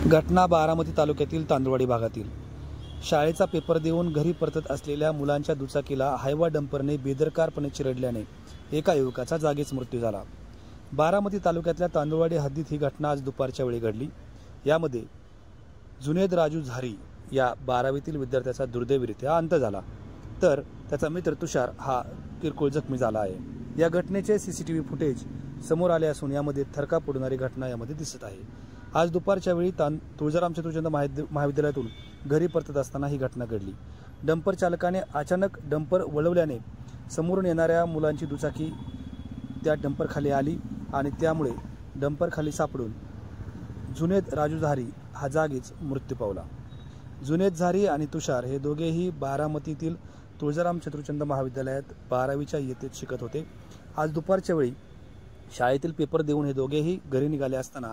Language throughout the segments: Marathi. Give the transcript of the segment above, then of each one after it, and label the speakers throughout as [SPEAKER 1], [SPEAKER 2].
[SPEAKER 1] घटना बारामती तालुक्यातील तांदुळवाडी भागातील शाळेचा पेपर देऊन घरी परतत असलेल्या मुलांच्या दुचाकीला हायवा डंपरने बेदरकारपणे चिरडल्याने एका युवकाचा जागीच मृत्यू झाला। बारामती तालुक्यातल्या तांदुळवाडी हद्दीत ही घटना आज दुपारच्या वेळी घडली। यामध्ये जुनेद राजू झारी या 12वीतील विद्यार्थ्याचा दुर्दैवीरित्या अंत झाला, तर त्याचा मित्र तुषार हा किरकोळ जखमी झाला आहे। या घटनेचे सीसीटीव्ही फुटेज समोर आले असून यामध्ये थरकाप उडणारी घटना यामध्ये दिसत आहे। आज दुपारच्या वेळी तुळजाराम चतुर्चंद महाविद्यालयातून घरी परतत असताना ही घटना घडली। डंपर चालकाने अचानक डंपर वळवल्याने समोरून येणाऱ्या मुलांची दुचाकी त्या डंपर खाली आली आणि त्यामुळे डंपर खाली सापडून जुनेद राजू झारी हा जागीच मृत्यू पावला। जुनेद झारी आणि तुषार हे दोघेही बारामतीतील तुळजाराम चतुर्चंद महाविद्यालयात 12वीच्या इयत्तेत शिकत होते। आज दुपारच्या वेळी शाळेतील पेपर देऊन हे दोघेही घरी निघाले असताना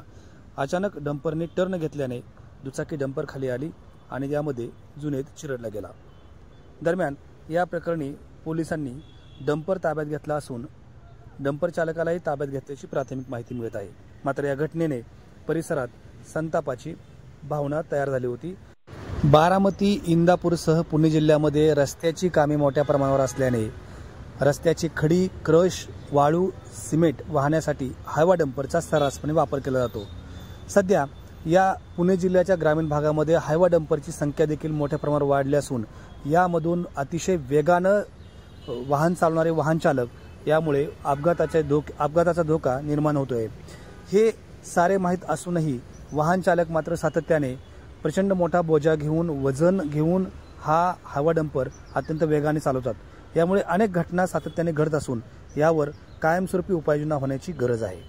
[SPEAKER 1] अचानक डंपरने टर्न घेतल्याने दुचाकी डंपर खाली आली आणि यामध्ये जुनेद चिरडला गेला। दरम्यान या प्रकरणी पोलिसांनी डंपर ताब्यात घेतला असून डंपर चालकालाही ताब्यात घेतल्याची प्राथमिक माहिती मिळत आहे। मात्र या घटनेने परिसरात संतापाची भावना तयार झाली होती। बारामती इंदापूरसह पुणे जिल्ह्यामध्ये रस्त्याची कामे मोठ्या प्रमाणावर असल्याने रस्त्याची खडी, क्रश, वाळू, सिमेंट वाहण्यासाठी हायवा डंपरचा सर्रासपणे वापर केला जातो। सध्या या पुणे जिल्ह्याच्या ग्रामीण भागामध्ये हायवा डंपरची संख्या देखील मोठ्या प्रमाणावर वाढली असून यामधून अतिशय वेगानं वाहन चालवणारे वाहन चालक यामुळे अपघाताचा धोका निर्माण होतोय। हे सारे माहीत असूनही वाहन चालक मात्र सातत्याने प्रचंड मोठा बोजा घेऊन, वजन घेऊन हा हायवा डंपर अत्यंत वेगाने चालवतात। यामुळे अनेक घटना सातत्याने घडत असून यावर कायमस्वरूपी उपाययोजना होण्याची गरज आहे।